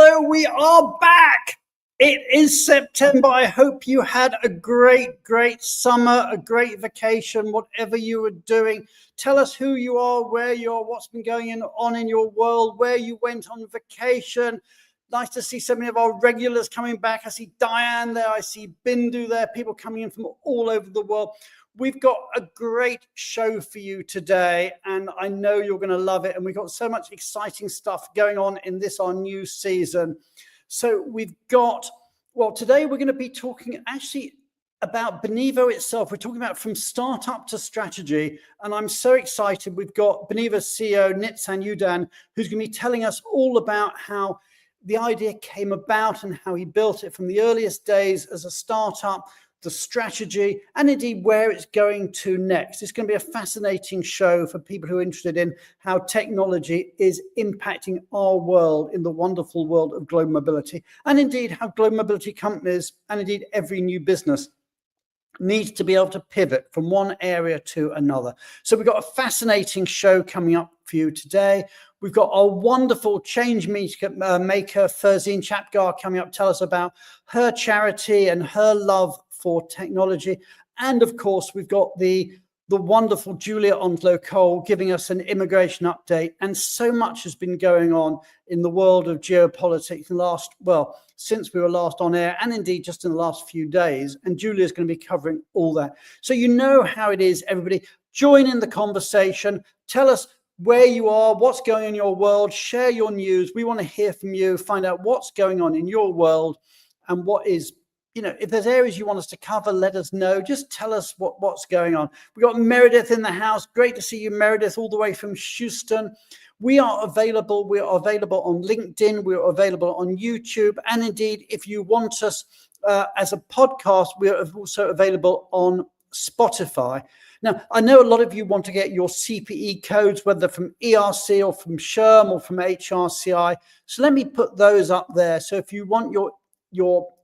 hello, we are back. It is September. I hope you had a great summer, a great vacation, whatever you were doing. Tell us who you are, where you are, what's been going on in your world, where you went on vacation. Nice to see so many of our regulars coming back. I see Diane there, I see Bindu there, people coming in from all over the world. We've got a great show for you today, and I know you're going to love it. And we've got so much exciting stuff going on in this, our new season. So we've got, well, today we're going to be talking actually about Benivo itself. We're talking about from startup to strategy. And I'm so excited. We've got Benivo's CEO, Nitzan Yudan, who's going to be telling us all about how the idea came about and how he built it from the earliest days as a startup, the strategy, and indeed where it's going to next. It's going to be a fascinating show for people who are interested in how technology is impacting our world in the wonderful world of global mobility, and indeed how global mobility companies and indeed every new business needs to be able to pivot from one area to another. So we've got a fascinating show coming up for you today. We've got our wonderful change maker, Ferzine Chapgar, coming up to tell us about her charity and her love for technology. And of course, we've got the wonderful Julia Onslow-Cole giving us an immigration update. And so much has been going on in the world of geopolitics since we were last on air, and indeed just in the last few days. And Julia's going to be covering all that. So you know how it is, everybody. Join in the conversation. Tell us where you are, what's going on in your world, share your news. We want to hear from you, find out what's going on in your world and what is, if there's areas you want us to cover, let us know. Just tell us what's going on. We've got Meredith in the house. Great to see you, Meredith, all the way from Houston. We are available. We are available on LinkedIn. We are available on YouTube. And indeed, if you want us as a podcast, we are also available on Spotify. Now, I know a lot of you want to get your CPE codes, whether from ERC or from SHRM or from HRCI. So let me put those up there. So if you want your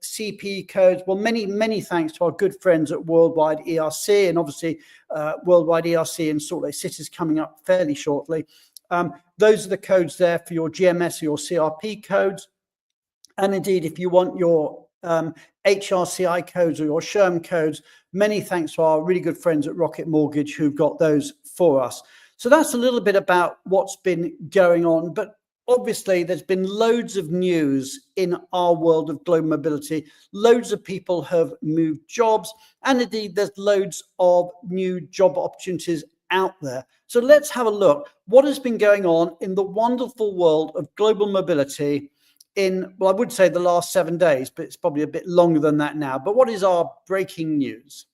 CPE codes, well, many thanks to our good friends at Worldwide ERC, and obviously Worldwide ERC in Salt Lake City is coming up fairly shortly. Those are the codes there for your GMS or your CRP codes. And indeed, if you want your HRCI codes or your SHRM codes, many thanks to our really good friends at Rocket Mortgage who've got those for us. So that's a little bit about what's been going on. But obviously, there's been loads of news in our world of global mobility. Loads of people have moved jobs, and indeed, there's loads of new job opportunities out there. So let's have a look. What has been going on in the wonderful world of global mobility in, well, I would say the last 7 days, but it's probably a bit longer than that now. But what is our breaking news?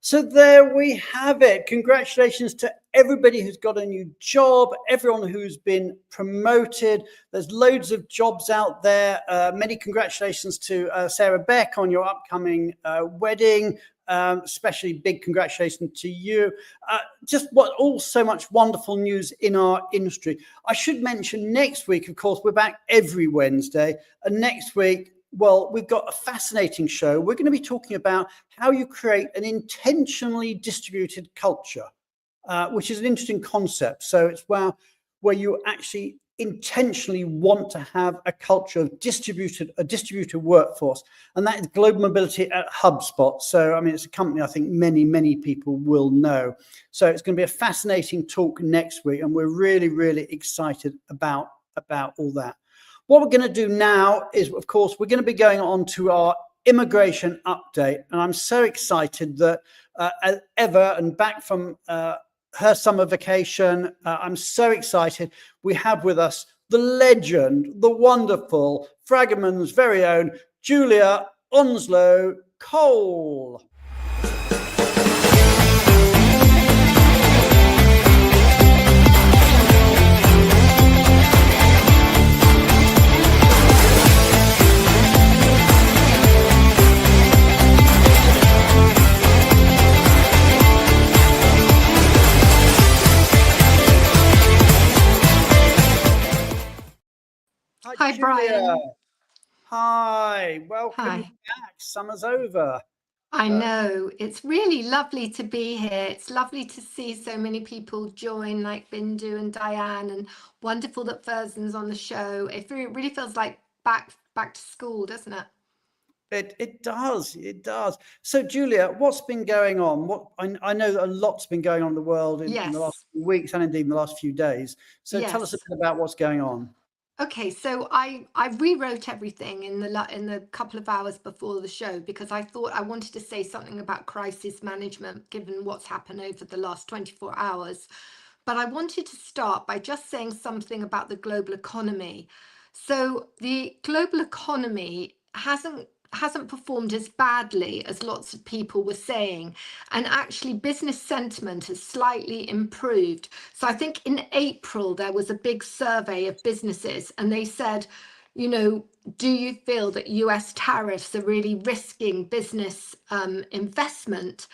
So there we have it. Congratulations to everybody who's got a new job, everyone who's been promoted. There's loads of jobs out there. Many congratulations to Sarah Beck on your upcoming wedding. Especially big congratulations to you. So much wonderful news in our industry. I should mention next week, of course, we're back every Wednesday. And next week, well, we've got a fascinating show. We're going to be talking about how you create an intentionally distributed culture, which is an interesting concept. So it's where you actually intentionally want to have a culture of distributed workforce, and that is global mobility at HubSpot. So, I mean, it's a company I think many people will know. So it's going to be a fascinating talk next week, and we're really excited about all that. What we're going to do now is, of course, we're going to be going on to our immigration update, and I'm so excited that Eva, and back from her summer vacation, I'm so excited. We have with us the legend, the wonderful Fragamon's very own Julia Onslow Cole. Hi, Julia. Brian. Hi, welcome Hi. back. Summer's over. I know. It's really lovely to be here. It's lovely to see so many people join, like Bindu and Diane, and wonderful that Fersen's on the show. It really feels like back to school, doesn't it? It does. So, Julia, what's been going on? I know that a lot's been going on in the world in the last few weeks, and indeed in the last few days. So tell us a bit about what's going on. Okay, so I rewrote everything in the couple of hours before the show, because I thought I wanted to say something about crisis management given what's happened over the last 24 hours. But I wanted to start by just saying something about the global economy. So the global economy hasn't performed as badly as lots of people were saying, and actually business sentiment has slightly improved. So I think in April there was a big survey of businesses, and they said, you know, do you feel that US tariffs are really risking business investment?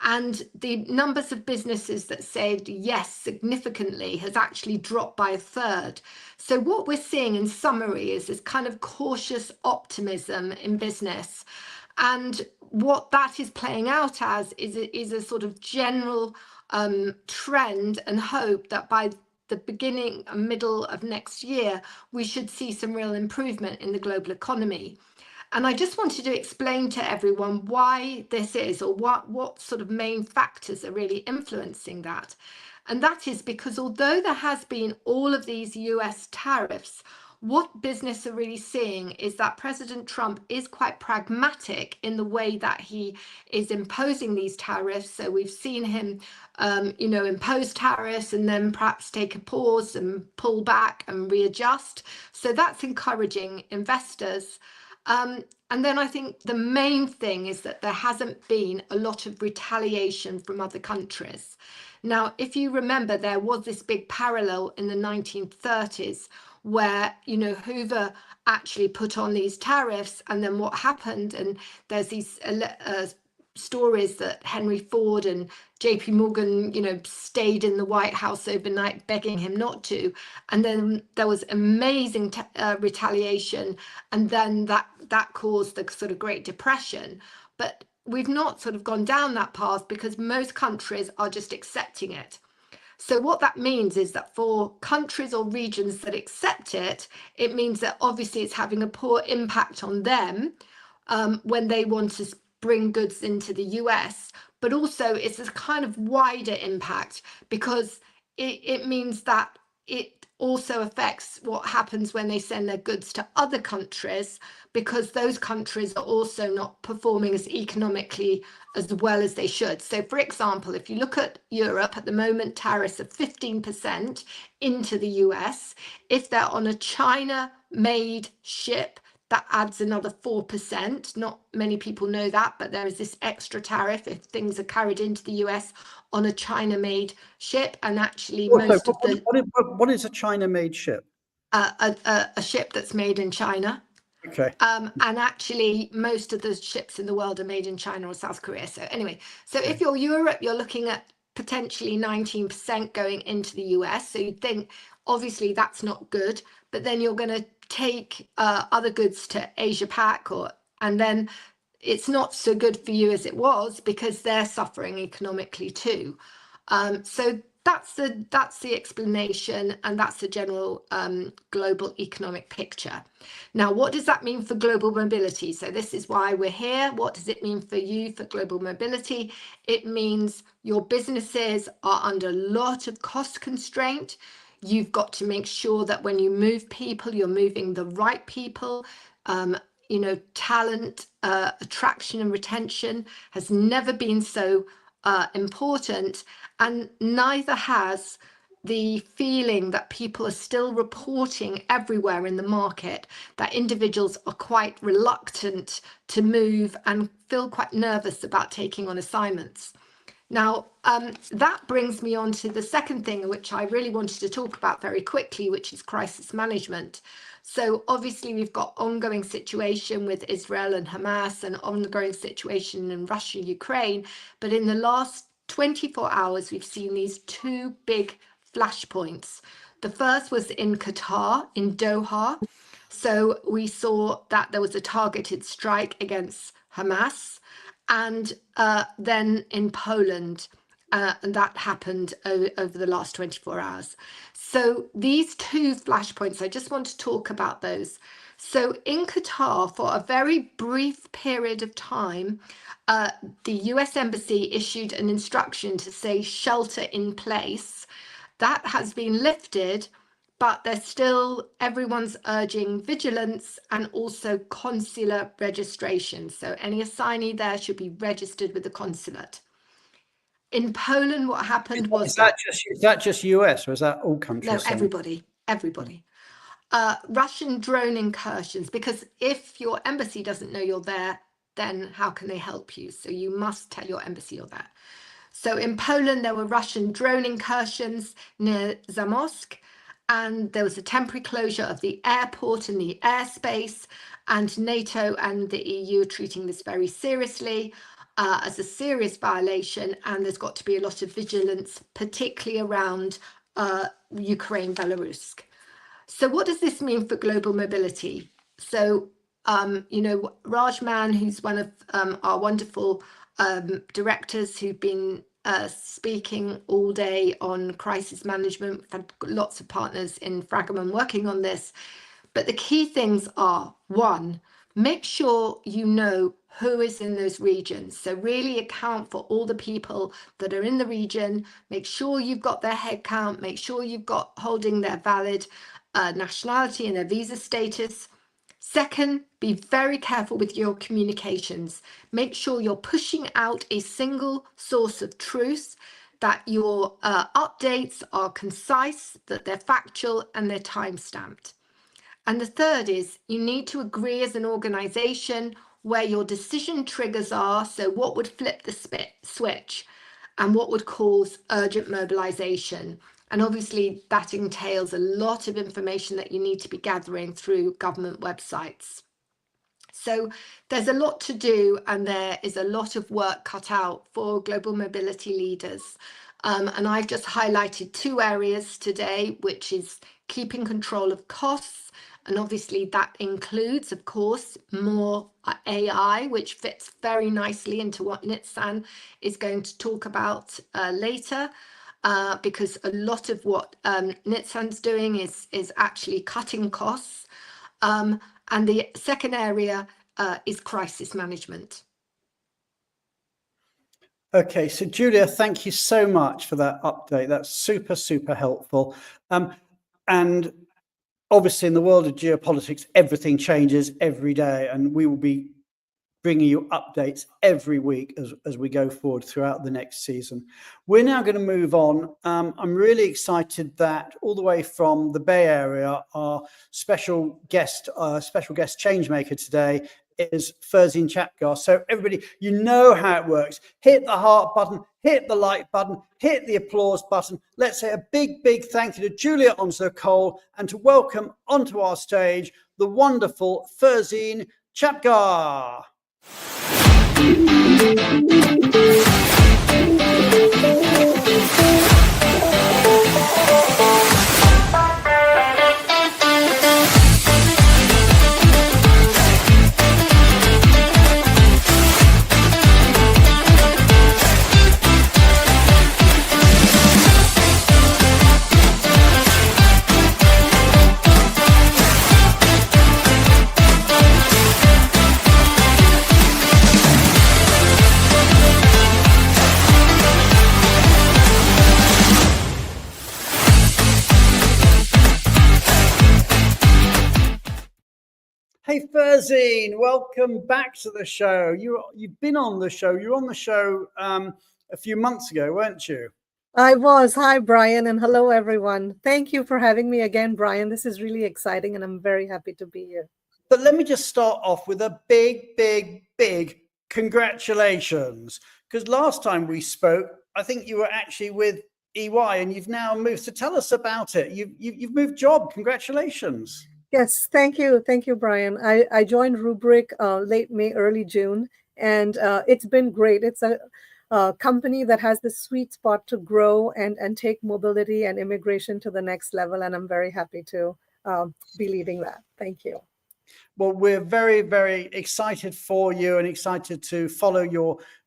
And the numbers of businesses that said yes significantly has actually dropped by a third. So what we're seeing in summary is this kind of cautious optimism in business. And what that is playing out as is a sort of general trend and hope that by the beginning and middle of next year, we should see some real improvement in the global economy. And I just wanted to explain to everyone why this is, or what sort of main factors are really influencing that. And that is because although there has been all of these US tariffs, what business are really seeing is that President Trump is quite pragmatic in the way that he is imposing these tariffs. So we've seen him, impose tariffs and then perhaps take a pause and pull back and readjust. So that's encouraging investors. And then I think the main thing is that there hasn't been a lot of retaliation from other countries. Now, if you remember, there was this big parallel in the 1930s where, Hoover actually put on these tariffs, and then what happened, and there's these stories that Henry Ford and JP Morgan, stayed in the White House overnight begging him not to. And then there was amazing retaliation. And then that caused the sort of Great Depression. But we've not sort of gone down that path because most countries are just accepting it. So what that means is that for countries or regions that accept it, it means that obviously it's having a poor impact on them when they want to bring goods into the US, but also it's a kind of wider impact because it means that it also affects what happens when they send their goods to other countries, because those countries are also not performing as economically as well as they should. So for example, if you look at Europe at the moment, tariffs are 15% into the US. If they're on a China-made ship, that adds another 4%. Not many people know that, but there is this extra tariff if things are carried into the US on a China-made ship. And actually what is a China-made ship? A ship that's made in China. Okay. And actually most of the ships in the world are made in China or South Korea. So anyway, if you're Europe, you're looking at potentially 19% going into the US. So you'd think obviously that's not good, but then you're going to take other goods to Asia Pac, and then it's not so good for you as it was because they're suffering economically too. So that's the explanation, and that's the general global economic picture. Now, what does that mean for global mobility? So this is why we're here. What does it mean for you for global mobility? It means your businesses are under a lot of cost constraint. You've got to make sure that when you move people, you're moving the right people. You know, talent, attraction and retention has never been so important, and neither has the feeling that people are still reporting everywhere in the market that individuals are quite reluctant to move and feel quite nervous about taking on assignments. Now, that brings me on to the second thing, which I really wanted to talk about very quickly, which is crisis management. So obviously we've got ongoing situation with Israel and Hamas, and ongoing situation in Russia, Ukraine. But in the last 24 hours, we've seen these two big flashpoints. The first was in Qatar, in Doha. So we saw that there was a targeted strike against Hamas. And then in Poland, and that happened over the last 24 hours. So these two flashpoints, I just want to talk about those. So in Qatar, for a very brief period of time, the US Embassy issued an instruction to say shelter in place. That has been lifted, but there's still, everyone's urging vigilance and also consular registration. So any assignee there should be registered with the consulate. In Poland, what happened was is that just US, or is that all countries? No, everybody. Russian drone incursions, because if your embassy doesn't know you're there, then how can they help you? So you must tell your embassy you're there. So in Poland, there were Russian drone incursions near Zamość, and there was a temporary closure of the airport and the airspace, and NATO and the EU are treating this very seriously as a serious violation, and there's got to be a lot of vigilance, particularly around Ukraine, Belarus. So what does this mean for global mobility? So, you know, Rajman, who's one of our wonderful directors who've been speaking all day on crisis management. We've had lots of partners in Fragaman working on this. But the key things are, one, make sure you know who is in those regions. So really account for all the people that are in the region. Make sure you've got their head count. Make sure you've got holding their valid nationality and their visa status. Second, be very careful with your communications. Make sure you're pushing out a single source of truth, that your updates are concise, that they're factual, and they're time-stamped. And the third is you need to agree as an organization where your decision triggers are, so what would flip the switch and what would cause urgent mobilization. And obviously that entails a lot of information that you need to be gathering through government websites. So there's a lot to do, and there is a lot of work cut out for global mobility leaders. And I've just highlighted two areas today, which is keeping control of costs. And obviously that includes, of course, more AI, which fits very nicely into what Nitzan is going to talk about later. Because a lot of what Nitzan's doing is actually cutting costs. And the second area is crisis management. Okay, so Julia, thank you so much for that update. That's super, super helpful. And obviously in the world of geopolitics, everything changes every day, and we will be bringing you updates every week as we go forward throughout the next season. We're now going to move on. I'm really excited that all the way from the Bay Area, our special guest changemaker today is Ferzin Chapgar. So everybody, you know how it works. Hit the heart button, hit the like button, hit the applause button. Let's say a big, big thank you to Julia Onslow-Cole, and to welcome onto our stage the wonderful Ferzin Chapgar. Hey, Ferzine, welcome back to the show. You've been on the show. You were on the show a few months ago, weren't you? I was. Hi, Brian, and hello, everyone. Thank you for having me again, Brian. This is really exciting, and I'm very happy to be here. But let me just start off with a big congratulations. Because last time we spoke, I think you were actually with EY, and you've now moved. So tell us about it. You've moved job. Congratulations. Yes, thank you. Thank you, Brian. I joined Rubric late May, early June, and it's been great. It's a company that has the sweet spot to grow and take mobility and immigration to the next level, and I'm very happy to be leading that. Thank you. Well, we're very excited for you and excited to follow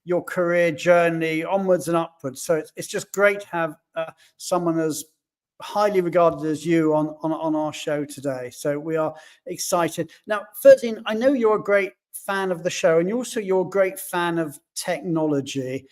your career journey onwards and upwards. So it's just great to have someone as highly regarded as you on our show today. So we are excited. Now, Ferzine, I know you're a great fan of the show, and you're a great fan of technology.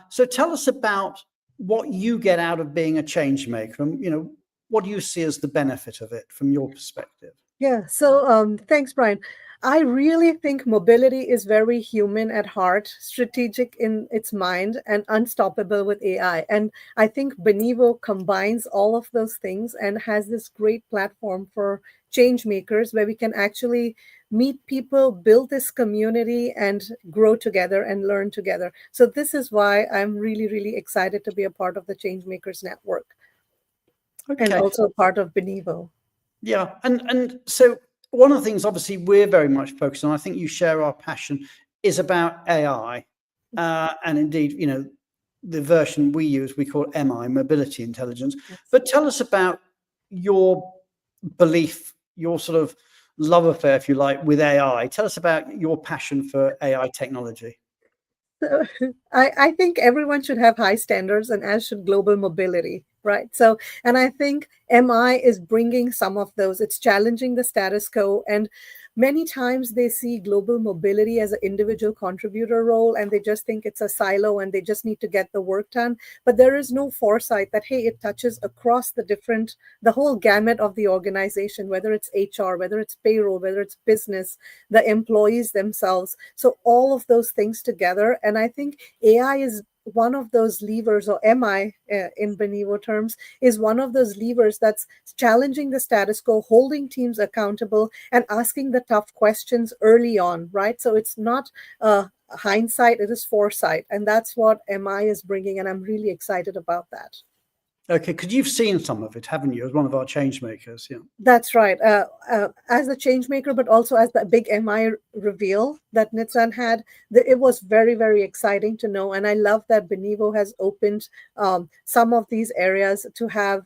So tell us about what you get out of being a change maker, and what do you see as the benefit of it from your perspective? Yeah, so thanks, Brian. I really think mobility is very human at heart, strategic in its mind, and unstoppable with AI. And I think Benivo combines all of those things and has this great platform for change makers where we can actually meet people, build this community, and grow together and learn together. So this is why I'm really excited to be a part of the Change Makers Network and Okay. also part of Benivo. Yeah, and so one of the things obviously we're very much focused on, I think you share our passion, is about AI. And indeed, the version we use, we call MI, Mobility Intelligence. Yes. But tell us about your belief, your sort of love affair, if you like, with AI. Tell us about your passion for AI technology. So, I think everyone should have high standards, and as should global mobility, right? So, and I think MI is bringing some of those. It's challenging the status quo, and many times they see global mobility as an individual contributor role, and they just think it's a silo and they just need to get the work done. But there is no foresight that, hey, it touches across the whole gamut of the organization, whether it's HR, whether it's payroll, whether it's business, the employees themselves. So all of those things together. And I think AI is one of those levers, or MI in Benivo terms, is one of those levers that's challenging the status quo, holding teams accountable, and asking the tough questions early on, right? So it's not hindsight, it is foresight. And that's what MI is bringing. And I'm really excited about that. Okay, because you've seen some of it, haven't you, as one of our change makers? Yeah. That's right. As a change maker, but also as the big MI reveal that Nitzan had, it was very exciting to know. And I love that Benivo has opened some of these areas to have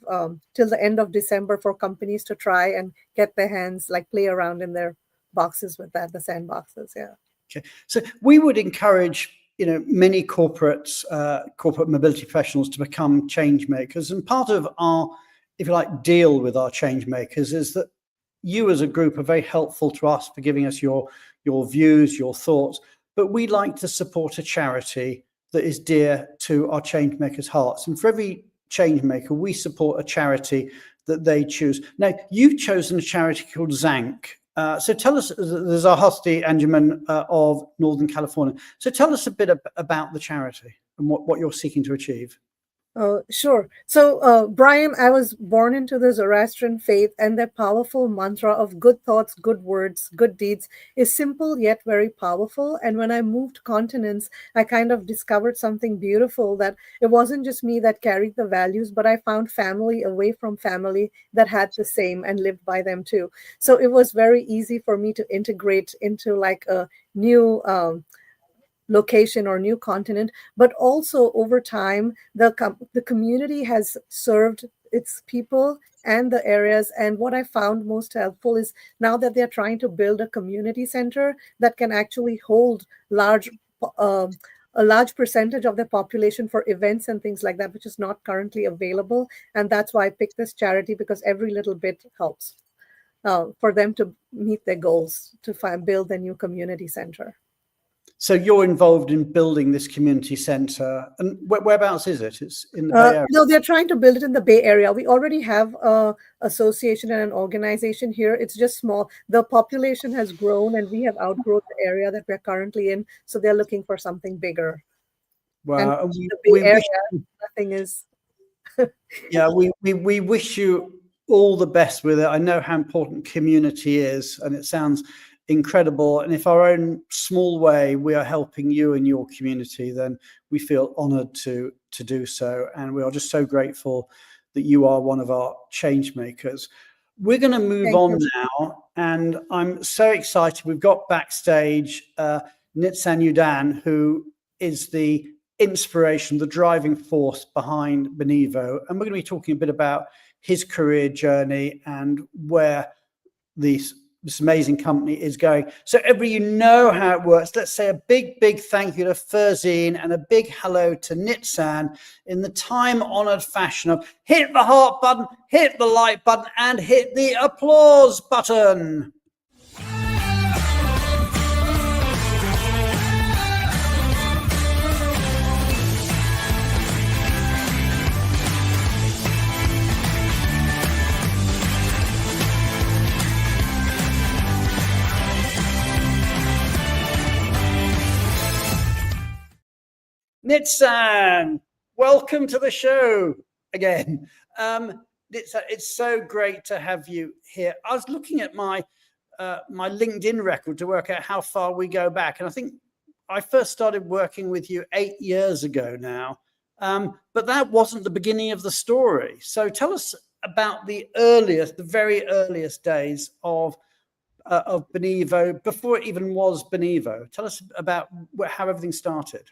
till the end of December for companies to try and get their hands, like play around in their boxes with that, the sandboxes. Yeah. Okay, so we would encourage many corporate mobility professionals to become change makers, and part of our, if you like, deal with our change makers is that you as a group are very helpful to us for giving us your views, your thoughts, but we like to support a charity that is dear to our change makers' hearts, and for every change maker we support a charity that they choose. Now, you've chosen a charity called Zank. So tell us, there's our Hasti Anjuman of Northern California. So tell us a bit about the charity and what you're seeking to achieve. Sure. So, Brian, I was born into the Zoroastrian faith, and their powerful mantra of good thoughts, good words, good deeds is simple yet very powerful. And when I moved continents, I kind of discovered something beautiful, that it wasn't just me that carried the values, but I found family away from family that had the same and lived by them too. So it was very easy for me to integrate into like a new location or new continent. But also over time, the community has served its people and the areas. And what I found most helpful is now that they're trying to build a community center that can actually hold a large percentage of the population for events and things like that, which is not currently available. And that's why I picked this charity, because every little bit helps for them to meet their goals to build a new community center. So you're involved in building this community center, and whereabouts is it? It's in the Bay Area. No, they're trying to build it in the Bay Area. We already have a association and an organization here. It's just small. The population has grown, and we have outgrown the area that we're currently in. So they're looking for something bigger. Wow, And the Bay Area, nothing is. Yeah, we wish you all the best with it. I know how important community is, and it sounds incredible. And if our own small way we are helping you and your community, then we feel honored to do so. And we are just so grateful that you are one of our change makers. We're going to move on now, and I'm so excited. We've got backstage Nitzan Yudan, who is the inspiration, the driving force behind Benivo, and we're going to be talking a bit about his career journey and where this amazing company is going. So everybody, you know how it works. Let's say a big thank you to Ferzine and a big hello to Nitzan in the time-honored fashion of hit the heart button, hit the like button, and hit the applause button. Nitzan, welcome to the show again. It's so great to have you here. I was looking at my my LinkedIn record to work out how far we go back, and I think I first started working with you 8 years ago now. But that wasn't the beginning of the story. So tell us about the very earliest days of Benivo, before it even was Benivo. Tell us about how everything started.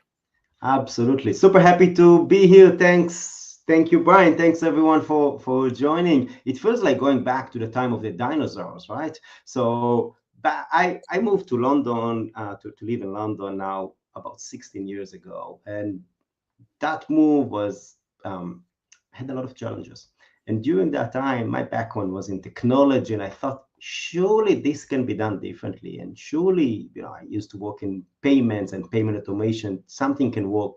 Absolutely. Super happy to be here. Thanks. Thank you, Brian. Thanks everyone for joining. It feels like going back to the time of the dinosaurs, right? So I moved to London to live in London now about 16 years ago. And that move was had a lot of challenges. And during that time, my background was in technology, and I thought, surely this can be done differently. And surely, I used to work in payments and payment automation. Something can work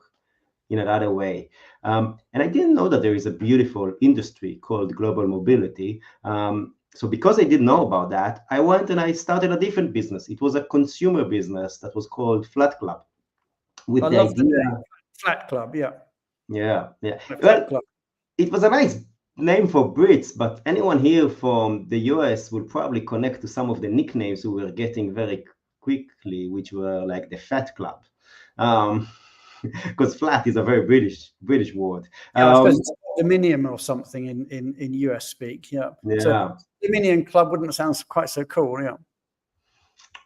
in another way. And I didn't know that there is a beautiful industry called global mobility. So because I didn't know about that, I went and I started a different business. It was a consumer business that was called Flat Club. With I the love idea, the name. Flat Club, yeah. Yeah. Flat Club. It was a nice name for Brits, but anyone here from the US will probably connect to some of the nicknames we were getting very quickly, which were like the Fat Club, because flat is a very British word. Yeah, I suppose it's Dominion or something in US speak. Yeah. So Dominion Club wouldn't sound quite so cool.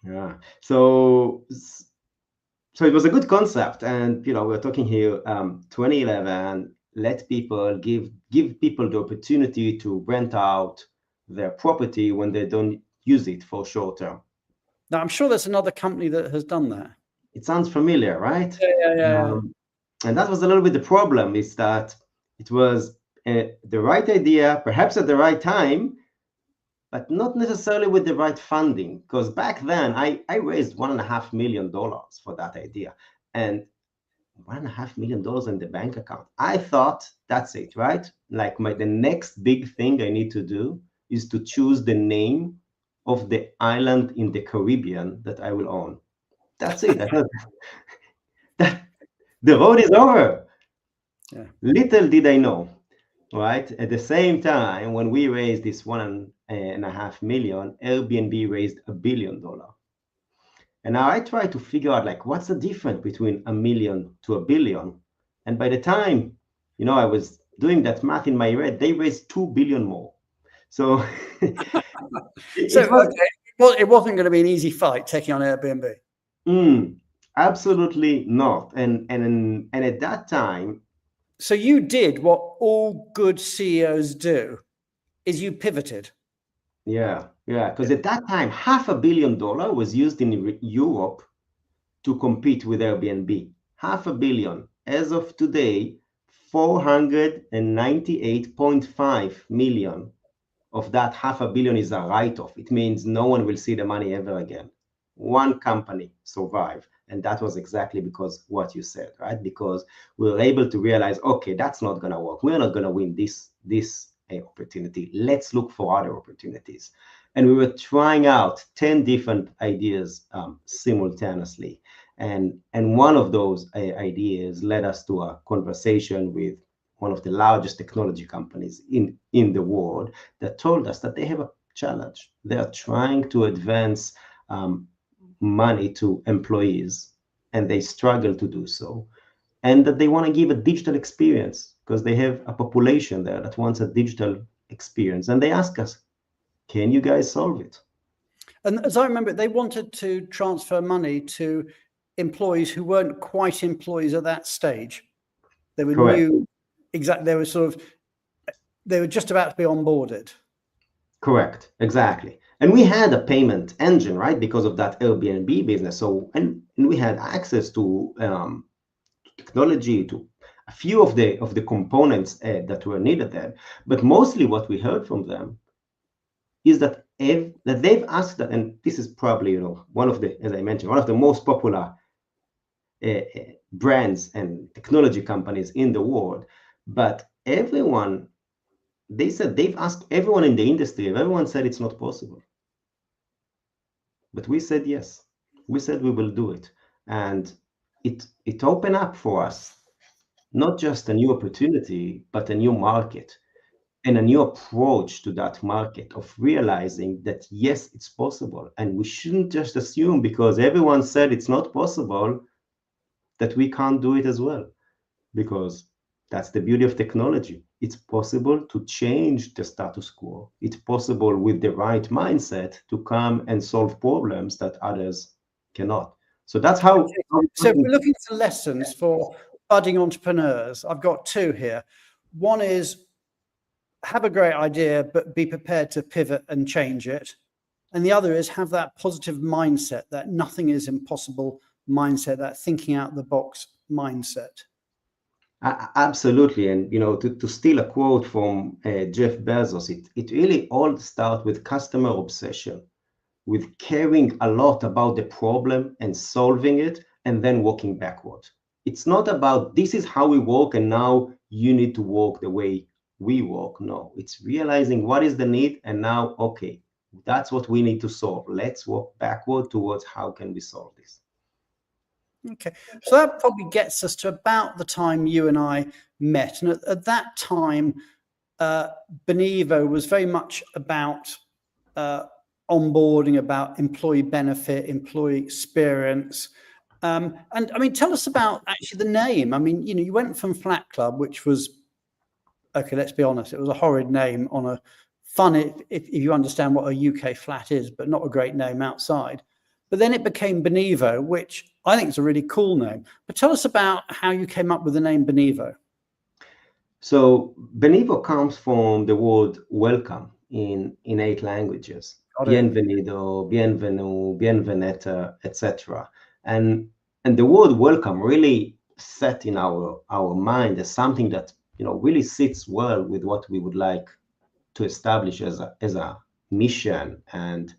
Yeah. So it was a good concept, and we're talking here 2011. Let people give people the opportunity to rent out their property when they don't use it for short term. Now, I'm sure there's another company that has done that. It sounds familiar, right? Yeah. And that was a little bit the problem, is that it was the right idea, perhaps at the right time, but not necessarily with the right funding. Because back then, I raised $1.5 million for that idea. And $1.5 million in the bank account. I thought that's it, right? Like the next big thing I need to do is to choose the name of the island in the Caribbean that I will own. That's it. I thought that the road is over. Yeah. Little did I know, right? At the same time, when we raised this $1.5 million, Airbnb raised $1 billion. And now I try to figure out, what's the difference between $1 million to $1 billion? And by the time, I was doing that math in my head, they raised $2 billion more. So, it wasn't going to be an easy fight taking on Airbnb. Absolutely not. And at that time. So you did what all good CEOs do, is you pivoted. Yeah, because at that time, $500 million was used in Europe to compete with Airbnb. $500 million. As of today, 498.5 million of that $500 million is a write-off. It means no one will see the money ever again. one company survive. And that was exactly because what you said, right? Because we were able to realize, okay, that's not going to work. We're not going to win this opportunity. Let's look for other opportunities. And we were trying out 10 different ideas simultaneously. And one of those ideas led us to a conversation with one of the largest technology companies in the world that told us that they have a challenge. They are trying to advance money to employees, and they struggle to do so. And that they want to give a digital experience because they have a population there that wants a digital experience. And they ask us, can you guys solve it? And as I remember, they wanted to transfer money to employees who weren't quite employees at that stage. They were Correct. new, exactly. They were just about to be onboarded. Correct, exactly. And we had a payment engine, right, because of that Airbnb business. So, and we had access to technology, to a few of the components that were needed there. But mostly what we heard from them is that they've asked that, and this is probably, one of the, as I mentioned, one of the most popular brands and technology companies in the world. But everyone, they said they've asked everyone in the industry, and everyone said it's not possible. But we said yes. We said we will do it. And it opened up for us not just a new opportunity, but a new market and a new approach to that market of realizing that, yes, it's possible. And we shouldn't just assume because everyone said it's not possible that we can't do it as well. Because that's the beauty of technology. It's possible to change the status quo. It's possible with the right mindset to come and solve problems that others cannot. So that's how. So if we're looking for lessons for budding entrepreneurs, I've got two here. One is have a great idea, but be prepared to pivot and change it. And the other is have that positive mindset, that nothing is impossible mindset, that thinking out the box mindset. Absolutely. And, to steal a quote from Jeff Bezos, it really all starts with customer obsession, with caring a lot about the problem and solving it, and then walking backward. It's not about this is how we work and now you need to work the way we work. No, it's realizing what is the need and now, okay, that's what we need to solve. Let's walk backward towards how can we solve this. Okay, so that probably gets us to about the time you and I met. And at that time, Benivo was very much about onboarding, about employee benefit, employee experience. And I mean, tell us about actually the name. I mean, you went from Flat Club, which was, okay, let's be honest, it was a horrid name on a fun, if you understand what a UK flat is, but not a great name outside. But then it became Benivo, which I think is a really cool name. But tell us about how you came up with the name Benivo. So Benivo comes from the word welcome in 8 languages. Bienvenido, bienvenu, bienveneta, etc. And the word welcome really set in our mind as something that really sits well with what we would like to establish as a mission and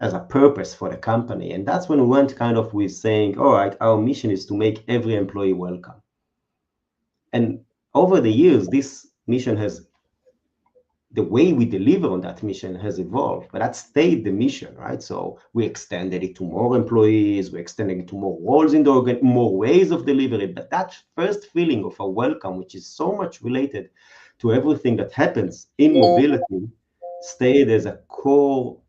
as a purpose for the company. And that's when we went kind of with saying, all right, our mission is to make every employee welcome. And over the years, this mission the way we deliver on that mission has evolved, but that stayed the mission, right? So we extended it to more employees, we extended it to more roles in the organ, more ways of delivery. But that first feeling of a welcome, which is so much related to everything that happens in mobility, stayed as a core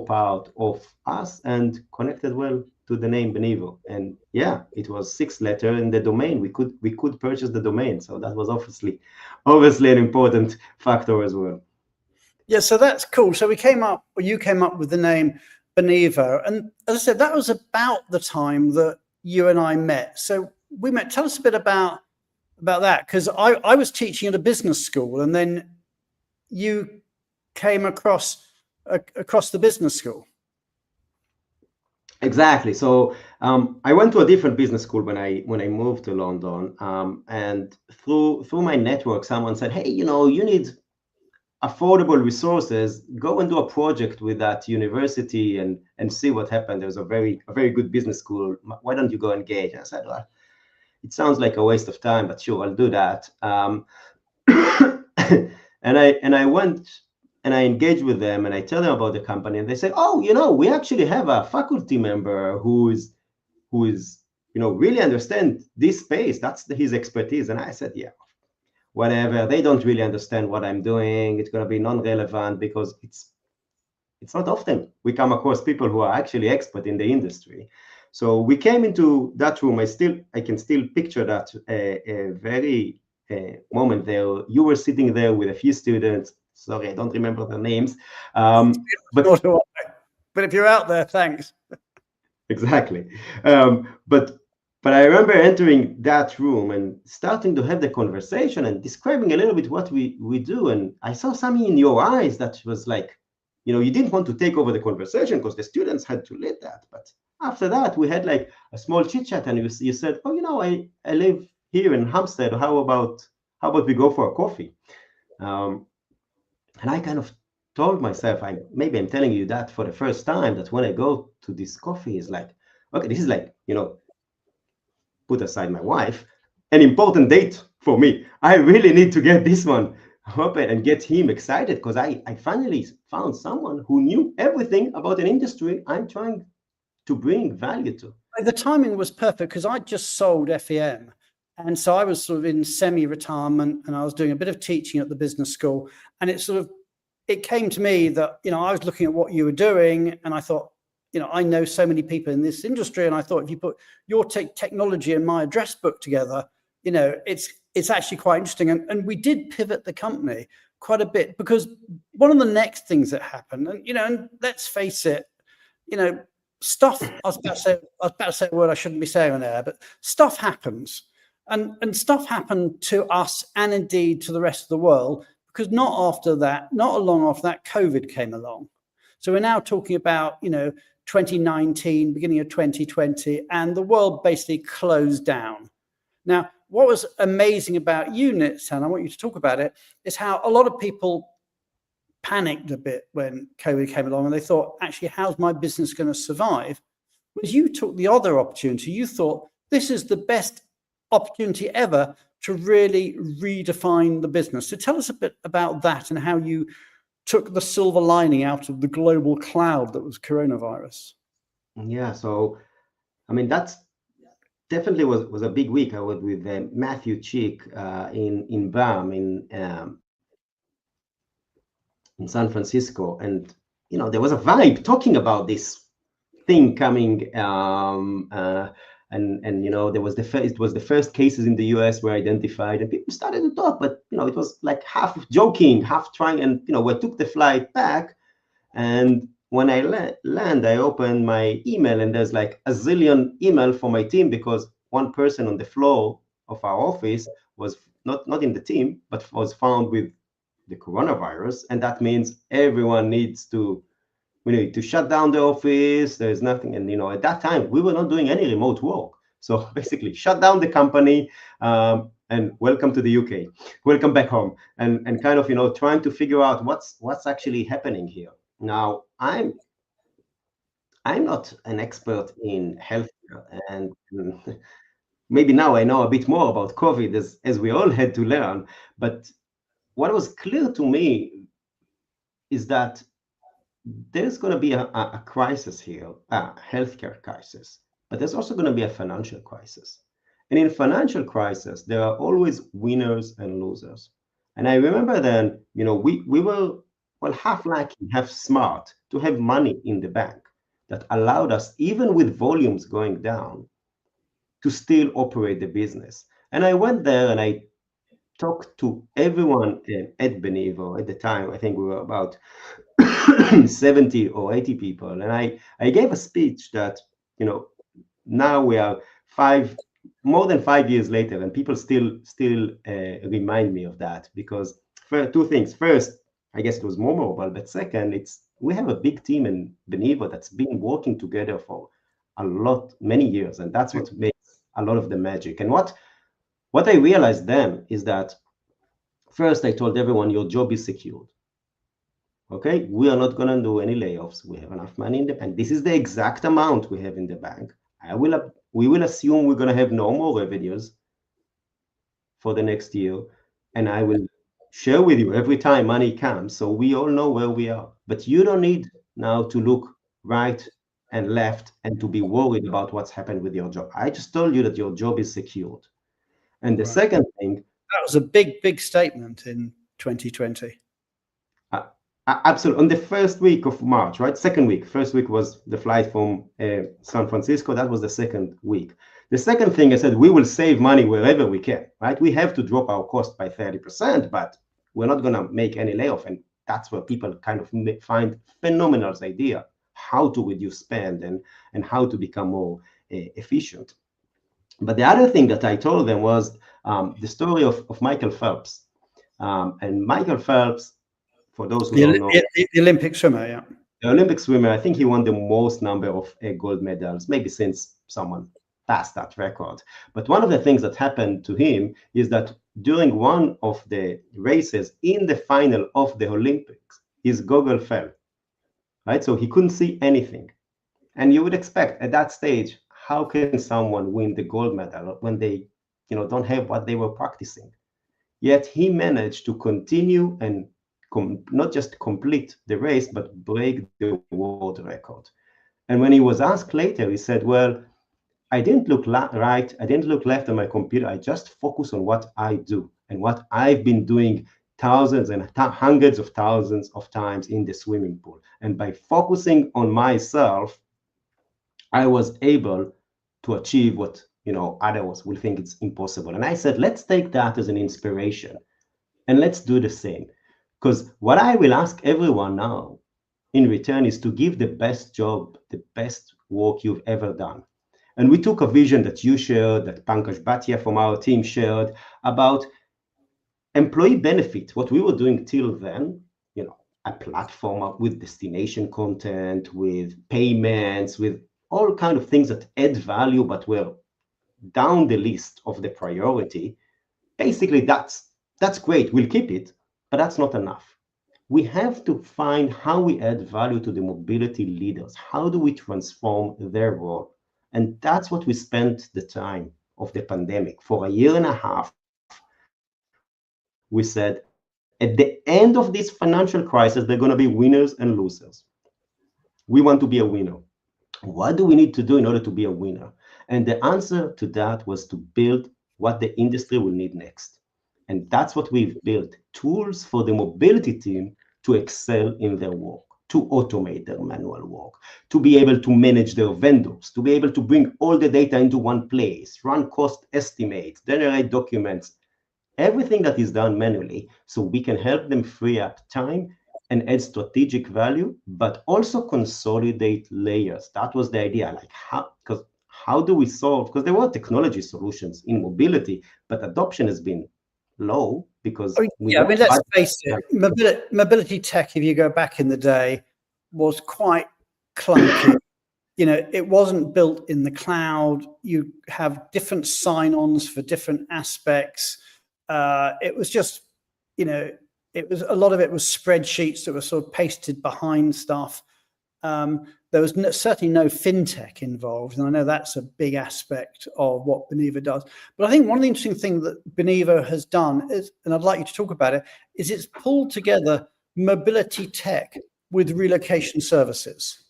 part of us and connected well to the name Benivo. And yeah, it was 6 letters in the domain. We could purchase the domain, so that was obviously an important factor as well. Yeah, so that's cool. So you came up with the name Benivo, and as I said, that was about the time that you and I met. So we met. Tell us a bit about that, because I was teaching at a business school, and then you came across the business school. Exactly. So I went to a different business school when I moved to London, and through my network, someone said, "Hey, you need affordable resources, go and do a project with that university and see what happened. There's a very good business school. Why don't you go engage? And I said, well, it sounds like a waste of time, but sure, I'll do that. And I went and I engaged with them and I tell them about the company, and they say, oh, we actually have a faculty member who is really understand this space. That's his expertise. And I said, yeah, whatever. They don't really understand what I'm doing. It's going to be non-relevant because it's not often we come across people who are actually expert in the industry. So we came into that room. I can still picture that a very moment there. You were sitting there with a few students. Sorry, I don't remember their names. But if you're out there, thanks. Exactly. But I remember entering that room and starting to have the conversation and describing a little bit what we do. And I saw something in your eyes that was like, you didn't want to take over the conversation because the students had to lead that. But after that, we had like a small chit chat, and you said, oh, I live here in Hampstead. How about we go for a coffee? And I kind of told myself, maybe I'm telling you that for the first time, that when I go to this coffee, is like, okay, this is like, put aside my wife, an important date for me. I really need to get this one open and get him excited, because I finally found someone who knew everything about an industry I'm trying to bring value to. The timing was perfect because I just sold FEM. And so I was sort of in semi-retirement, and I was doing a bit of teaching at the business school. And it came to me that, I was looking at what you were doing, and I thought, I know so many people in this industry, and I thought if you put your technology and my address book together, it's actually quite interesting. And we did pivot the company quite a bit, because one of the next things that happened, and let's face it, stuff, I was about to say a word I shouldn't be saying on air, but stuff happens. And stuff happened to us, and indeed to the rest of the world, because not long after that, COVID came along. So we're now talking about, 2019, beginning of 2020, and the world basically closed down. Now, what was amazing about you, Nitzan, I want you to talk about it, is how a lot of people panicked a bit when COVID came along, and they thought, actually, how's my business going to survive? Whereas you took the other opportunity. You thought, this is the best opportunity ever to really redefine the business. So tell us a bit about that and how you took the silver lining out of the global cloud that was coronavirus. Yeah, so that's definitely was a big week. I was with Matthew Chick in BAM in San Francisco, and there was a vibe talking about this thing coming. And there was it was the first cases in the US were identified, and people started to talk, but it was like half joking, half trying. And we took the flight back, and when I land, I open my email, and there's like a zillion email for my team, because one person on the floor of our office was not in the team, but was found with the coronavirus, and that means everyone needs to. We need to shut down the office. There's nothing. And, at that time, we were not doing any remote work. So basically, shut down the company and welcome to the UK. Welcome back home. And kind of, trying to figure out what's actually happening here. Now, I'm not an expert in healthcare. And maybe now I know a bit more about COVID, as we all had to learn. But what was clear to me is that there's going to be a crisis here, a healthcare crisis, but there's also going to be a financial crisis. And in financial crisis, there are always winners and losers. And I remember then, we were, half lucky, half smart to have money in the bank that allowed us, even with volumes going down, to still operate the business. And I went there and I talked to everyone at Benivo. At the time, I think we were about 70 or 80 people. And I gave a speech that, now we are more than 5 years later, and people still remind me of that, because two things. First, I guess it was more mobile, but second, we have a big team in Benivo that's been working together for many years, and that's what makes a lot of the magic. And what I realized then is that, first, I told everyone your job is secured. Okay, we are not going to do any layoffs. We have enough money in the bank. This is the exact amount we have in the bank. We will assume we're going to have no more revenues for the next year, and I will share with you every time money comes, so we all know where we are. But you don't need now to look right and left and to be worried about what's happened with your job. I just told you that your job is secured. And the second thing, that was a big statement in 2020. Absolutely. On the first week of March, right? Second week. First week was the flight from San Francisco. That was the second week. The second thing I said, we will save money wherever we can, right? We have to drop our cost by 30%, but we're not going to make any layoff. And that's where people kind of find phenomenal idea how to reduce spend and how to become more efficient. But the other thing that I told them was the story of Michael Phelps. And Michael Phelps, for those who don't know, the Olympic swimmer, yeah. The Olympic swimmer, I think he won the most number of gold medals, maybe since someone passed that record. But one of the things that happened to him is that during one of the races in the final of the Olympics, his goggle fell, right? So he couldn't see anything. And you would expect at that stage, how can someone win the gold medal when they, don't have what they were practicing? Yet he managed to continue and not just complete the race, but break the world record. And when he was asked later, he said, well, I didn't look right, I didn't look left on my computer, I just focus on what I do and what I've been doing thousands and hundreds of thousands of times in the swimming pool. And by focusing on myself, I was able to achieve what others will think it's impossible. And I said, let's take that as an inspiration and let's do the same. Because what I will ask everyone now in return is to give the best job, the best work you've ever done. And we took a vision that you shared, that Pankaj Bhatia from our team shared about employee benefit. What we were doing till then, a platform with destination content, with payments, with all kind of things that add value, but were down the list of the priority. Basically, that's great. We'll keep it. But that's not enough. We have to find how we add value to the mobility leaders. How do we transform their role? And that's what we spent the time of the pandemic. For a year and a half, we said, at the end of this financial crisis, there are going to be winners and losers. We want to be a winner. What do we need to do in order to be a winner? And the answer to that was to build what the industry will need next. And that's what we've built, tools for the mobility team to excel in their work, to automate their manual work, to be able to manage their vendors, to be able to bring all the data into one place, run cost estimates, generate documents, everything that is done manually, so we can help them free up time and add strategic value, but also consolidate layers. That was the idea, like how do we solve, because there were technology solutions in mobility, but adoption has been low because let's face it, mobility tech, if you go back in the day, was quite clunky. It wasn't built in the cloud. You have different sign-ons for different aspects. It was just, it was a lot of it was spreadsheets that were sort of pasted behind stuff. There was certainly no fintech involved, and I know that's a big aspect of what Benivo does. But I think one of the interesting things that Benivo has done is, and I'd like you to talk about it, is it's pulled together mobility tech with relocation services.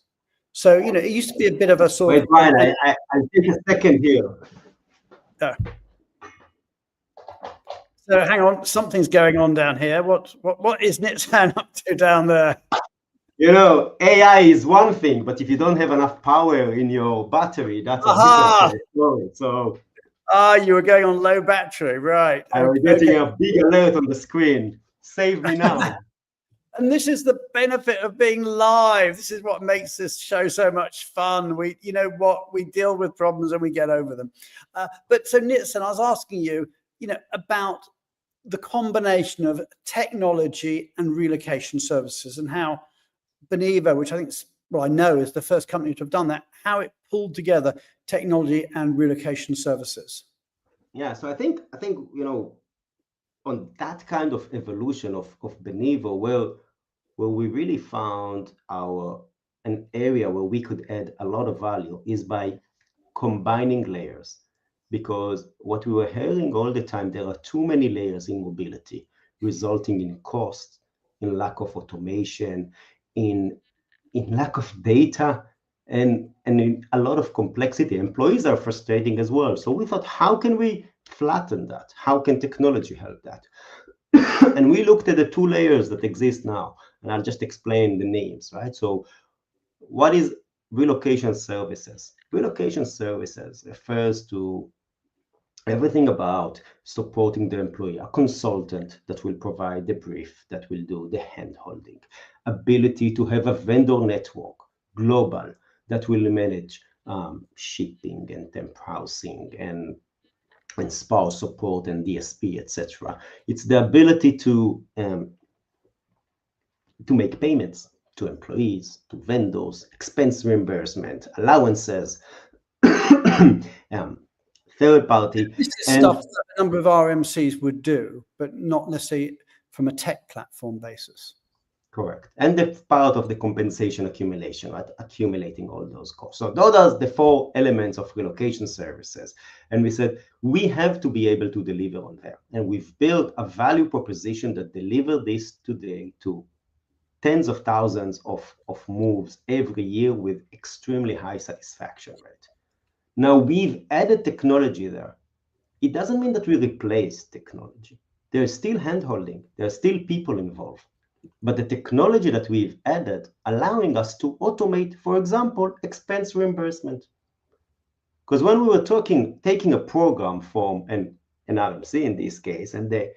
So, it used to be a bit of a sort of... Wait, Brian, I'll take a second here. So hang on, something's going on down here. What is Nitzan up to down there? AI is one thing, but if you don't have enough power in your battery, that's a different story. So, you were going on low battery, right? I was getting a big alert on the screen. Save me now. And this is the benefit of being live. This is what makes this show so much fun. We deal with problems and we get over them. But so Nitzan, I was asking you, about the combination of technology and relocation services and how Benivo, which I know is the first company to have done that, how it pulled together technology and relocation services. Yeah, so I think on that kind of evolution of Benivo, where we really found an area where we could add a lot of value is by combining layers. Because what we were hearing all the time, there are too many layers in mobility, resulting in cost, in lack of automation, in lack of data, and in a lot of complexity. Employees are frustrating as well. So we thought, how can we flatten that? How can technology help that? And we looked at the two layers that exist now, and I'll just explain the names, right? So what is relocation services? Relocation services refers to everything about supporting the employee, a consultant that will provide the brief, that will do the hand-holding, ability to have a vendor network, global, that will manage shipping and temp housing and spouse support and DSP, etc. It's the ability to make payments to employees, to vendors, expense reimbursement, allowances, third party. This is stuff that a number of RMCs would do, but not necessarily from a tech platform basis. Correct. And the part of the compensation accumulation, right? Accumulating all those costs. So those are the four elements of relocation services. And we said, we have to be able to deliver on them. And we've built a value proposition that delivers this today to tens of thousands of moves every year with extremely high satisfaction rate. Now we've added technology there. It doesn't mean that we replace technology. There's still hand-holding. There's still people involved. But the technology that we've added, allowing us to automate, for example, expense reimbursement. Because when we were taking a program from an RMC in this case, and the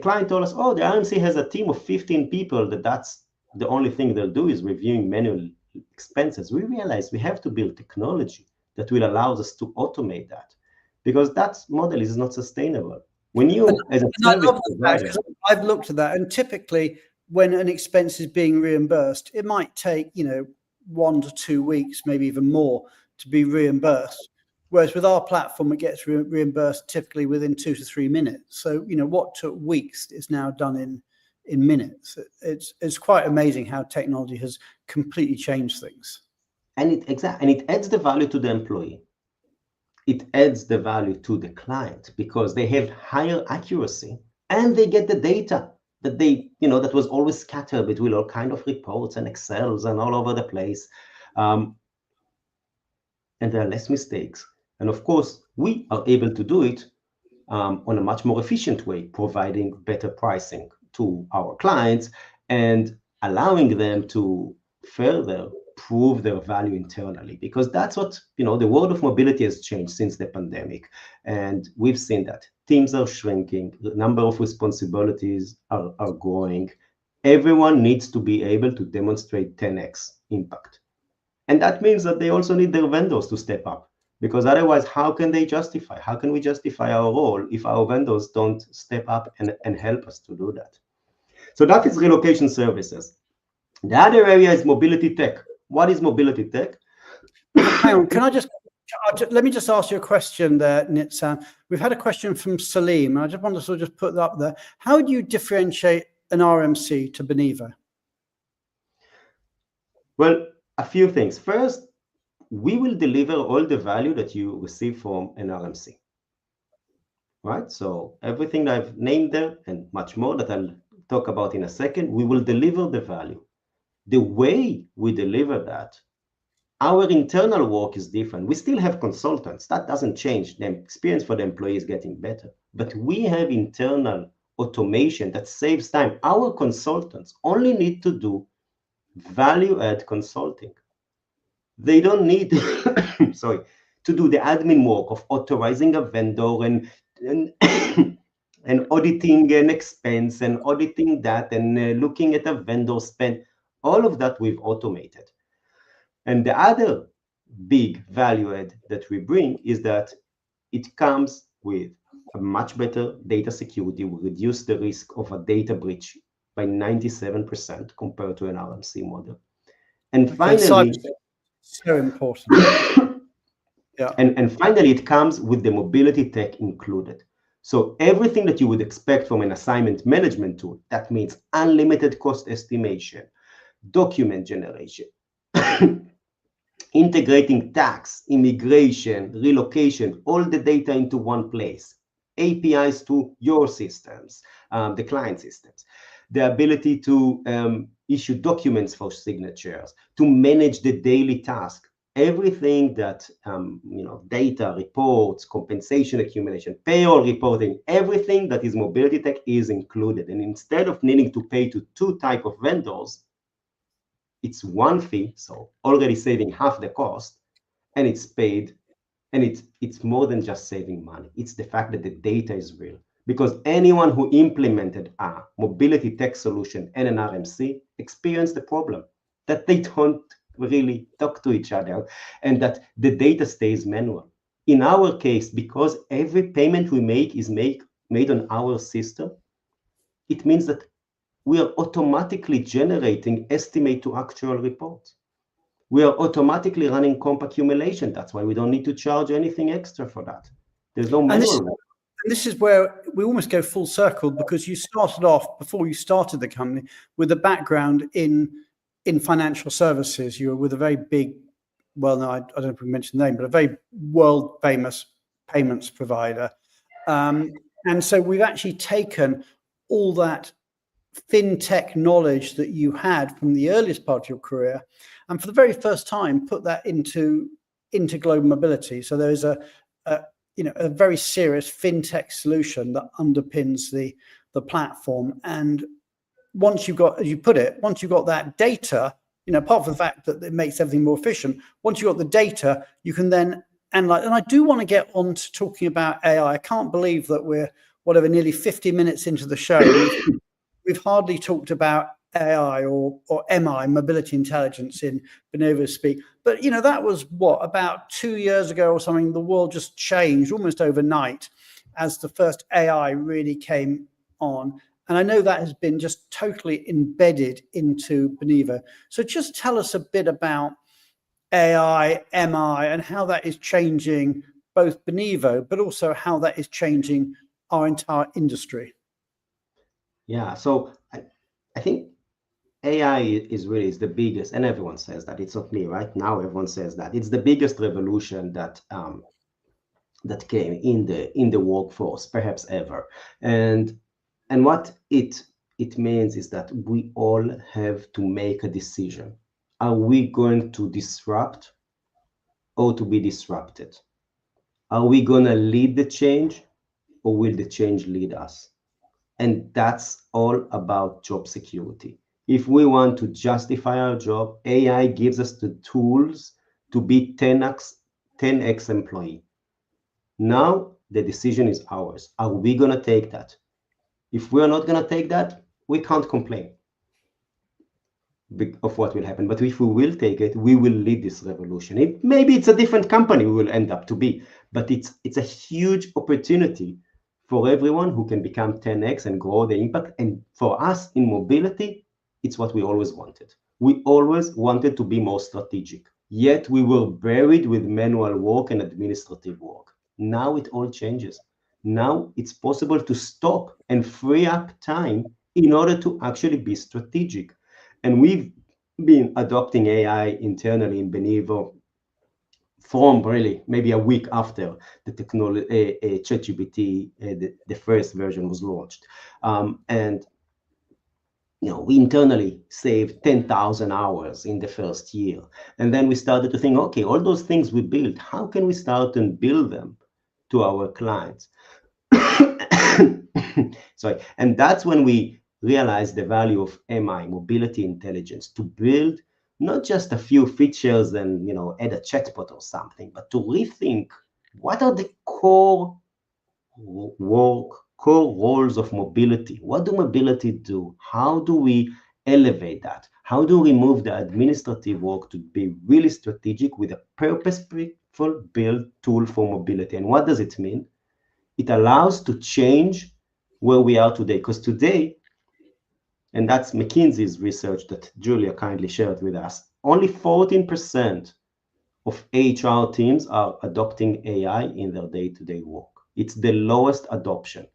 client told us, oh, the RMC has a team of 15 people, that's the only thing they'll do is reviewing manual expenses. We realized we have to build technology that will allow us to automate that, because that model is not sustainable. When you, as a service provider, I've looked at that, and typically when an expense is being reimbursed, it might take 1 to 2 weeks, maybe even more, to be reimbursed. Whereas with our platform, it gets reimbursed typically within 2 to 3 minutes. So what took weeks is now done in minutes. It's quite amazing how technology has completely changed things. And it adds the value to the employee. It adds the value to the client because they have higher accuracy and they get the data that that was always scattered between all kinds of reports and Excels and all over the place. And there are less mistakes. And of course, we are able to do it on a much more efficient way, providing better pricing to our clients and allowing them to further prove their value internally, because that's what the world of mobility has changed since the pandemic, and we've seen that teams are shrinking, the number of responsibilities are growing. Everyone needs to be able to demonstrate 10x impact, and that means that they also need their vendors to step up, because otherwise how can we justify our role if our vendors don't step up and help us to do that? So that is relocation services. The other area is mobility tech. What is mobility tech? Hang on, let me just ask you a question there, Nitzan. We've had a question from Salim. I just want to sort of just put that up there. How do you differentiate an RMC to Benivo? Well, a few things. First, we will deliver all the value that you receive from an RMC, right? So everything that I've named there and much more that I'll talk about in a second, we will deliver the value. The way we deliver that, our internal work is different. We still have consultants. That doesn't change. The experience for the employee is getting better. But we have internal automation that saves time. Our consultants only need to do value-add consulting. They don't need to do the admin work of authorizing a vendor and auditing an expense and auditing that and looking at a vendor spend. All of that we've automated. And the other big value add that we bring is that it comes with a much better data security. We reduce the risk of a data breach by 97% compared to an RMC model. And finally, so important. Yeah. And finally, it comes with the mobility tech included. So everything that you would expect from an assignment management tool, that means unlimited cost estimation, document generation, integrating tax, immigration, relocation, all the data into one place, APIs to your systems, the client systems, the ability to issue documents for signatures, to manage the daily task, everything that, data, reports, compensation accumulation, payroll reporting, everything that is mobility tech is included. And instead of needing to pay to two types of vendors, it's one fee, so already saving half the cost, and it's paid, and it's more than just saving money. It's the fact that the data is real. Because anyone who implemented a mobility tech solution and an RMC experienced the problem that they don't really talk to each other and that the data stays manual. In our case, because every payment we make is made on our system, it means that we are automatically generating estimate to actual reports. We are automatically running comp accumulation. That's why we don't need to charge anything extra for that. There's no manual work. This is where we almost go full circle, because you started off, before you started the company, with a background in financial services. You were with a very big, well, no, I don't know if we mentioned the name, but a very world famous payments provider. And so we've actually taken all that fintech knowledge that you had from the earliest part of your career, and for the very first time put that into global mobility. So there is a very serious fintech solution that underpins the platform. And once you've got, as you put it, once you've got that data, apart from the fact that it makes everything more efficient, once you've got the data, you can then analyze. And I do want to get on to talking about AI. I can't believe that we're nearly 50 minutes into the show. We've hardly talked about AI or MI, mobility intelligence, in Benivo speak. But, that was about 2 years ago or something. The world just changed almost overnight as the first AI really came on. And I know that has been just totally embedded into Benivo. So just tell us a bit about AI, MI, and how that is changing both Benivo, but also how that is changing our entire industry. Yeah, so I think AI is the biggest, and everyone says that. It's not me, right? Now everyone says that it's the biggest revolution that that came in the workforce, perhaps ever. And what it means is that we all have to make a decision. Are we going to disrupt or to be disrupted? Are we going to lead the change, or will the change lead us? And that's all about job security. If we want to justify our job, AI gives us the tools to be 10x employee. Now the decision is ours. Are we going to take that? If we're not going to take that, we can't complain of what will happen. But if we will take it, we will lead this revolution. Maybe it's a different company we will end up to be, but it's a huge opportunity for everyone who can become 10x and grow the impact. And for us in mobility, it's what we always wanted. We always wanted to be more strategic, yet we were buried with manual work and administrative work. Now it all changes. Now it's possible to stop and free up time in order to actually be strategic. And we've been adopting AI internally in Benivo from really maybe a week after the technology, ChatGPT, the first version was launched. And we internally saved 10,000 hours in the first year. And then we started to think, okay, all those things we built, how can we start and build them to our clients? Sorry. And that's when we realized the value of MI, mobility intelligence, to build not just a few features and add a chatbot or something, but to rethink what are the core roles of mobility. What do mobility do? How do we elevate that? How do we move the administrative work to be really strategic with a purposeful build tool for mobility? And what does it mean? It allows to change where we are today, because today, and that's McKinsey's research that Julia kindly shared with us, only 14% of HR teams are adopting AI in their day-to-day work. It's the lowest adoption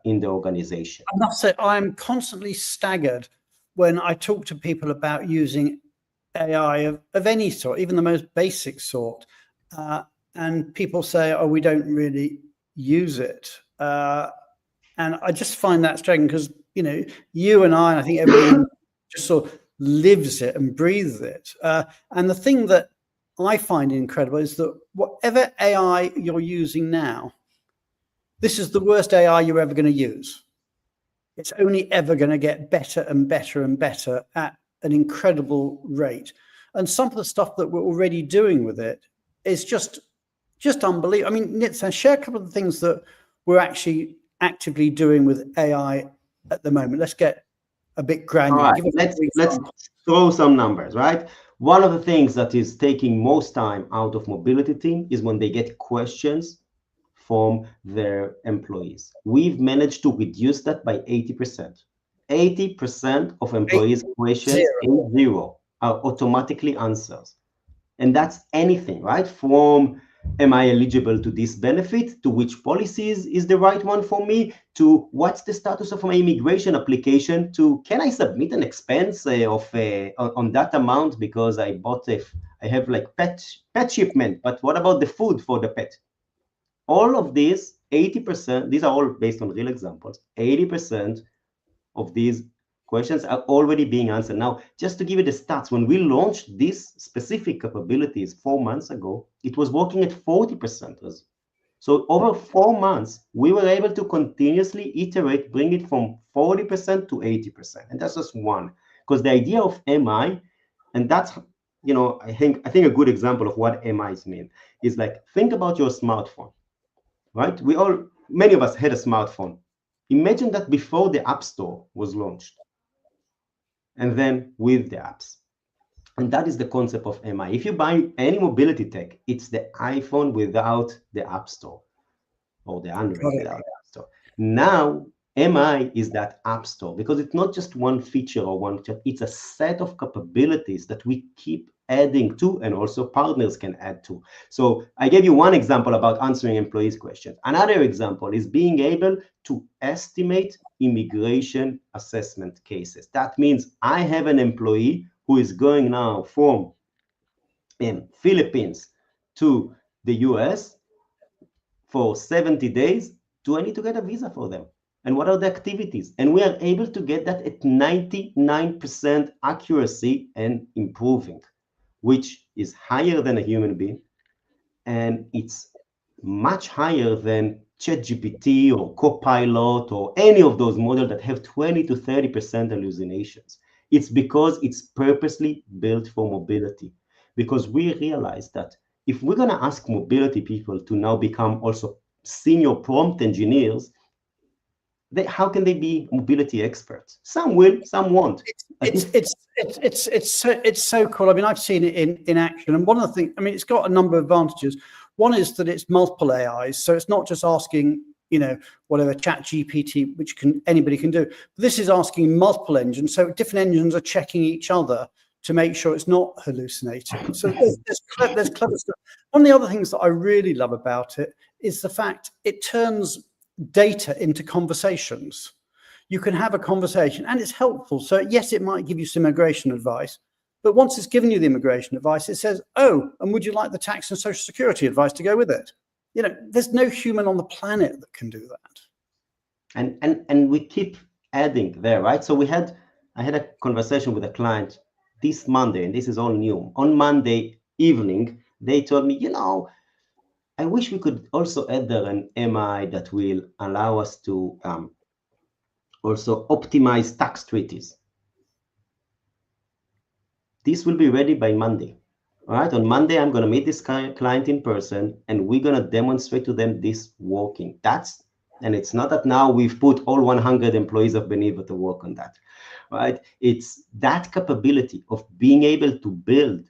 in the organization. I must say, I'm constantly staggered when I talk to people about using AI of any sort, even the most basic sort, and people say, "Oh, we don't really use it," and I just find that strange because you and I think everybody just sort of lives it and breathes it. And the thing that I find incredible is that whatever AI you're using now, this is the worst AI you're ever going to use. It's only ever going to get better and better and better at an incredible rate. And some of the stuff that we're already doing with it is just unbelievable. I mean, Nitzan, share a couple of the things that we're actually actively doing with AI at the moment. Let's get a bit granular. All right, let's throw some numbers, right? One of the things that is taking most time out of mobility team is when they get questions from their employees. We've managed to reduce that by 80%. 80% of employees' questions, 80, are automatically answers. And that's anything, right? From am I eligible to this benefit, to which policies is the right one for me, to what's the status of my immigration application, to can I submit an expense on that amount because I have like pet shipment, but what about the food for the pet? All of these, 80%, these are all based on real examples, 80% of these questions are already being answered. Now, just to give you the stats, when we launched these specific capabilities 4 months ago, it was working at 40%. So over 4 months, we were able to continuously iterate, bring it from 40% to 80%. And that's just one. Because the idea of MI, and that's, I think a good example of what MIs mean is like, think about your smartphone, right? Many of us had a smartphone. Imagine that before the App Store was launched, and then with the apps. And that is the concept of MI. If you buy any mobility tech, it's the iPhone without the App Store, or the Android without the App Store. Now, MI is that App Store, because it's not just one feature or one chat, it's a set of capabilities that we keep adding to, and also partners can add to. So I gave you one example about answering employees' questions. Another example is being able to estimate immigration assessment cases. That means I have an employee who is going now from Philippines to the US for 70 days. Do I need to get a visa for them? And what are the activities? And we are able to get that at 99% accuracy and improving, which is higher than a human being. And it's much higher than ChatGPT or Copilot or any of those models that have 20 to 30% hallucinations. It's because it's purposely built for mobility. Because we realize that if we're going to ask mobility people to now become also senior prompt engineers, how can they be mobility experts? Some will, some won't. It's so cool. I mean, I've seen it in action, and one of the things, I mean, it's got a number of advantages. One is that it's multiple AIs, so it's not just asking, whatever ChatGPT, which anybody can do. This is asking multiple engines, so different engines are checking each other to make sure it's not hallucinating. So there's clever stuff. One of the other things that I really love about it is the fact it turns data into conversations. You can have a conversation and it's helpful. So yes, it might give you some immigration advice, but once it's given you the immigration advice, it says, oh, and would you like the tax and social security advice to go with it? There's no human on the planet that can do that. And we keep adding there, right? So I had a conversation with a client this Monday, and this is all new. On Monday evening, they told me, I wish we could also add there an MI that will allow us to also optimize tax treaties. This will be ready by Monday. All right, on Monday, I'm going to meet this client in person, and we're going to demonstrate to them this working. And it's not that now we've put all 100 employees of Benivo to work on that, right? It's that capability of being able to build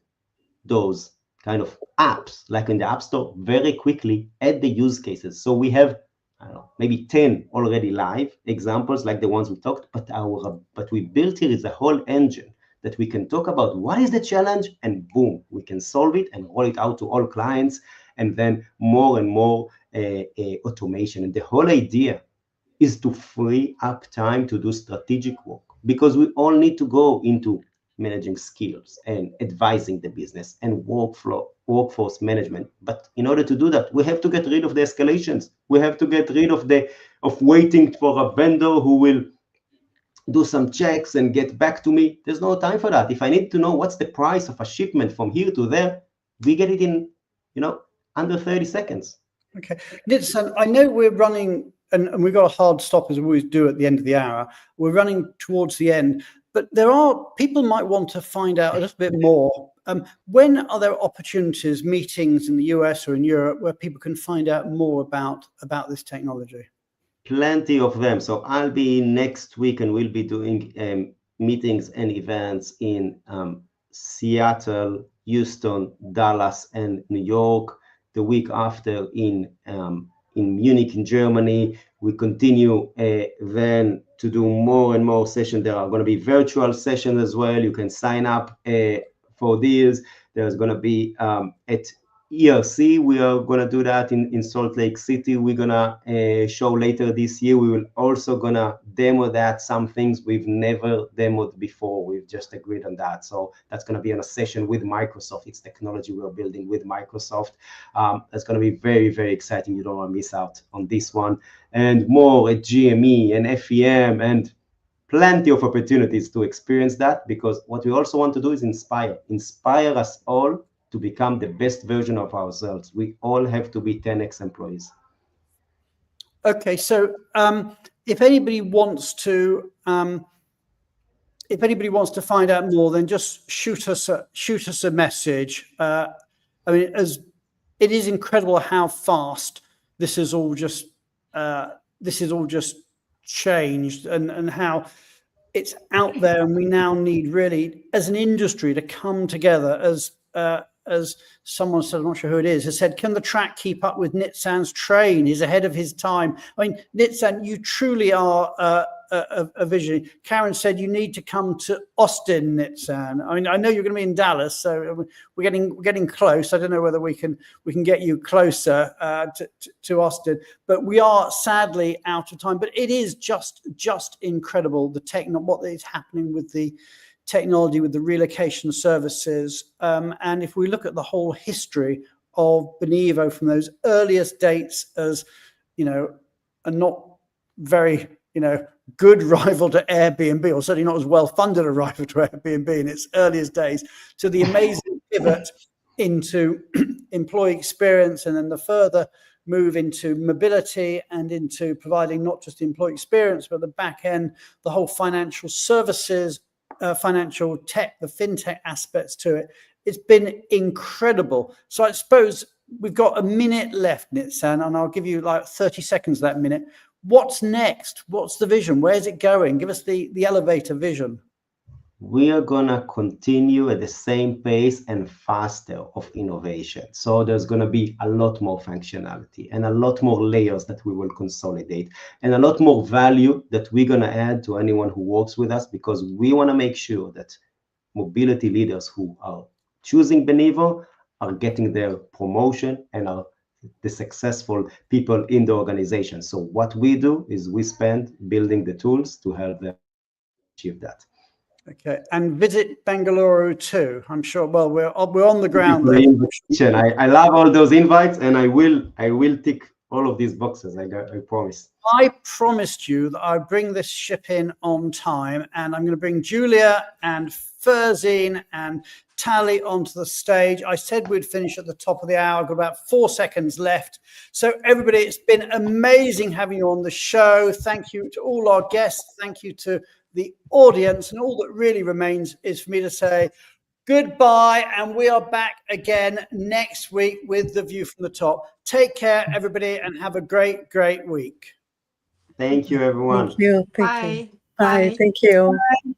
those kind of apps, like in the App Store, very quickly, add the use cases. So we have, I don't know, maybe 10 already live examples like the ones we talked, but we built here is a whole engine that we can talk about what is the challenge, and boom, we can solve it and roll it out to all clients, and then more and more automation. And the whole idea is to free up time to do strategic work, because we all need to go into managing skills and advising the business and workforce management. But in order to do that, we have to get rid of the escalations. We have to get rid of waiting for a vendor who will do some checks and get back to me. There's no time for that. If I need to know what's the price of a shipment from here to there, we get it in, under 30 seconds. Okay. Nitzan, I know we're running, and we've got a hard stop, as we always do at the end of the hour. We're running towards the end, but people might want to find out a little bit more. When are there opportunities, meetings in the US or in Europe, where people can find out more about this technology? Plenty of them. So I'll be next week, and we'll be doing meetings and events in Seattle, Houston, Dallas, and New York. The week after in Munich, in Germany. We continue then to do more and more sessions. There are going to be virtual sessions as well. You can sign up for these. There's going to be at ERC, we are going to do that in Salt Lake City. We're going to show later this year. We will also going to demo that, some things we've never demoed before. We've just agreed on that. So that's going to be on a session with Microsoft. It's technology we're building with Microsoft. That's going to be very, very exciting. You don't want to miss out on this one. And more at GME and FEM, and plenty of opportunities to experience that, because what we also want to do is inspire us all to become the best version of ourselves. We all have to be 10x employees. Okay, so if anybody wants to find out more, then just shoot us a message. I mean, as it is incredible how fast this is all just changed, and how it's out there, and we now need really, as an industry, to come together. As someone said, I'm not sure who it is, has said, can the track keep up with Nitzan's train? He's ahead of his time. I mean, Nitzan, you truly are a visionary. Karen said you need to come to Austin, Nitzan. I mean, I know you're going to be in Dallas, so we're getting close. I don't know whether we can get you closer to Austin, but we are sadly out of time. But it is just incredible, what is happening with the technology, with the relocation services, and if we look at the whole history of Benivo from those earliest dates as a not very good rival to Airbnb, or certainly not as well funded a rival to Airbnb in its earliest days, to the amazing pivot into employee experience, and then the further move into mobility and into providing not just the employee experience but the back end, the whole financial services, financial tech, the fintech aspects to it. It's been incredible. So I suppose we've got a minute left, Nitzan, and I'll give you like 30 seconds of that minute. What's next? What's the vision? Where's it going? Give us the elevator vision. We are going to continue at the same pace and faster of innovation. So there's going to be a lot more functionality and a lot more layers that we will consolidate, and a lot more value that we're going to add to anyone who works with us, because we want to make sure that mobility leaders who are choosing Benivo are getting their promotion and are the successful people in the organization. So what we do is we spend building the tools to help them achieve that. Okay, and visit Bangalore too. I'm sure. Well, we're on the ground there. I love all those invites, and I will tick all of these boxes. I promise. I promised you that I'd bring this ship in on time, and I'm going to bring Julia and Ferzine and Tally onto the stage. I said we'd finish at the top of the hour. I've got about 4 seconds left. So everybody, it's been amazing having you on the show. Thank you to all our guests. Thank you to the audience, and all that really remains is for me to say goodbye, and we are back again next week with The View from the Top. Take care, everybody, and have a great week. Thank you, everyone. Thank you. Bye. Bye. Thank you. Bye.